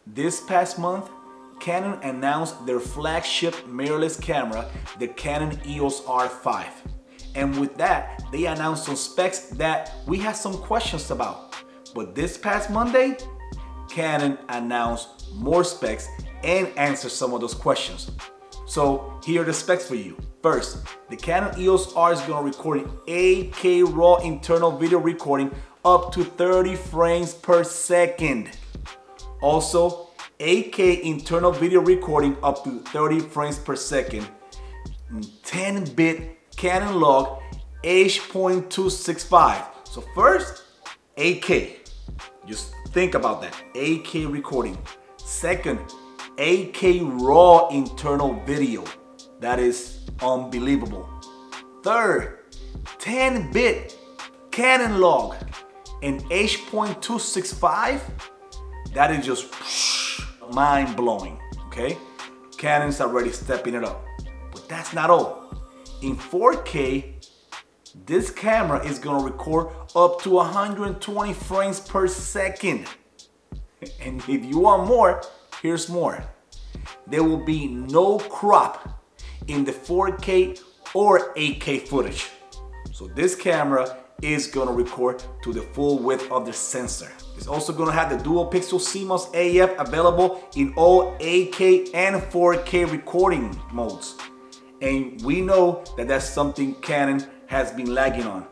This past month, Canon announced their flagship mirrorless camera, the Canon EOS R5. And with that, they announced some specs that we had some questions about. But this past Monday, Canon announced more specs and answered some of those questions. So here are the specs for you. First, the Canon EOS R is going to record 8K RAW internal video recording up to 30 frames per second. Also, 8K internal video recording up to 30 frames per second. 10-bit Canon log H.265. So first, 8K. Just think about that. 8K recording. Second, 8K raw internal video. That is unbelievable. Third, 10-bit Canon log and H.265. That is just mind-blowing, okay? Canon's already stepping it up. But that's not all. In 4K, this camera is gonna record up to 120 frames per second. And if you want more, here's more. There will be no crop in the 4K or 8K footage. So this camera is gonna record to the full width of the sensor. It's also gonna have the dual pixel CMOS AF available in all 8K and 4K recording modes. And we know that that's something Canon has been lagging on.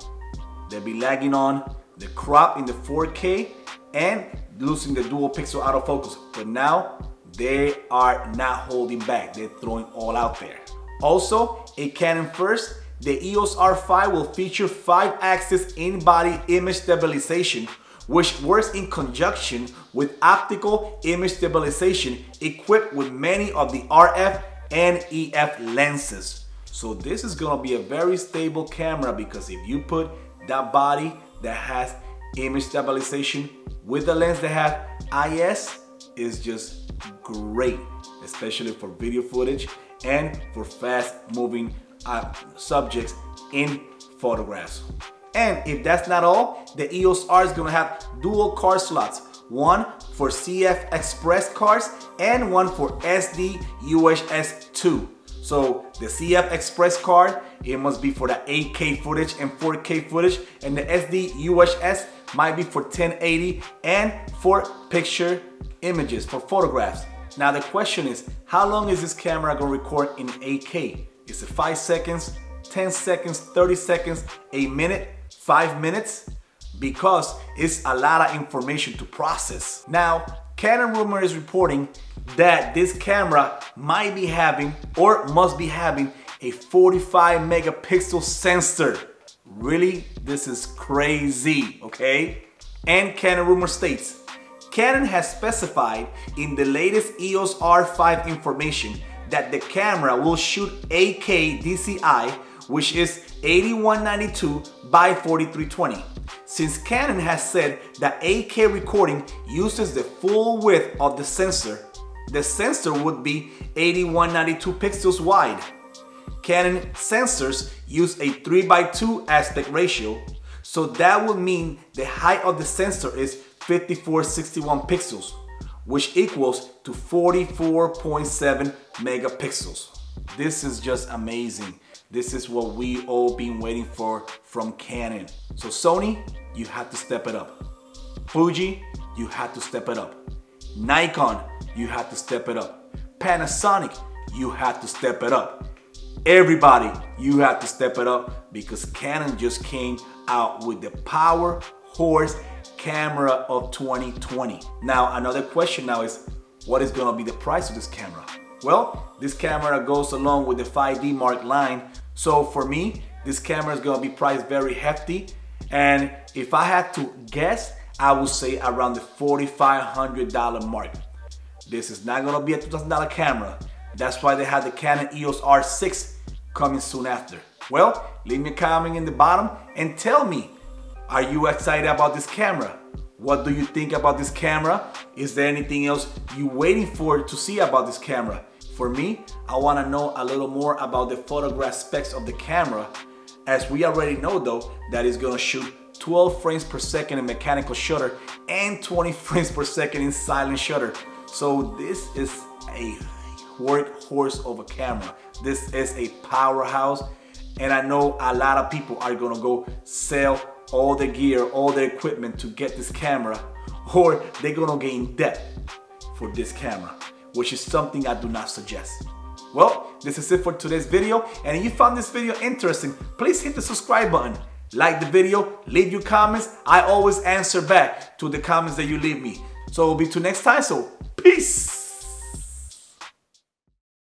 They've been lagging on the crop in the 4K and losing the dual pixel autofocus. But now they are not holding back. They're throwing all out there. Also, a Canon first, the EOS R5 will feature 5-axis in-body image stabilization, which works in conjunction with optical image stabilization equipped with many of the RF and EF lenses. So this is gonna be a very stable camera, because if you put that body that has image stabilization with the lens that have IS, is just great, especially for video footage and for fast moving subjects in photographs. And if that's not all, the EOS R is gonna have dual card slots, one for CF Express cards and one for SD UHS 2. So the CF Express card, it must be for the 8K footage and 4K footage, and the SD UHS might be for 1080 and for picture images, for photographs. Now the question is, how long is this camera gonna record in 8K? Is it 5 seconds, 10 seconds, 30 seconds, a minute, 5 minutes? Because it's a lot of information to process. Now, Canon Rumor is reporting that this camera might be having, or must be having, a 45 megapixel sensor. Really? This is crazy, okay? And Canon Rumor states, Canon has specified in the latest EOS R5 information that the camera will shoot 8K DCI, which is 8192 by 4320. Since Canon has said that 8K recording uses the full width of the sensor would be 8192 pixels wide. Canon sensors use a 3:2 aspect ratio, so that would mean the height of the sensor is 5461 pixels, which equals to 44.7 megapixels. This is just amazing. This is what we all been waiting for from Canon. So Sony, you have to step it up. Fuji, you have to step it up. Nikon, you have to step it up. Panasonic, you have to step it up. Everybody, you have to step it up, because Canon just came out with the Power Horse camera of 2020. Now, another question now is, what is gonna be the price of this camera? Well, this camera goes along with the 5D Mark line. So for me, this camera is gonna be priced very hefty. And if I had to guess, I would say around the $4,500 mark. This is not gonna be a $2,000 camera. That's why they have the Canon EOS R6 coming soon after. Well, leave me a comment in the bottom and tell me, are you excited about this camera? What do you think about this camera? Is there anything else you waiting for to see about this camera? For me, I want to know a little more about the photograph specs of the camera, as we already know though that it's going to shoot 12 frames per second in mechanical shutter and 20 frames per second in silent shutter. So this is a workhorse of a camera. This is a powerhouse, and I know a lot of people are gonna go sell all their gear, all their equipment to get this camera, or they're gonna get in debt for this camera, which is something I do not suggest. Well, this is it for today's video, and if you found this video interesting, please hit the subscribe button, like the video, leave your comments. I always answer back to the comments that you leave me. So we'll be till next time, so peace!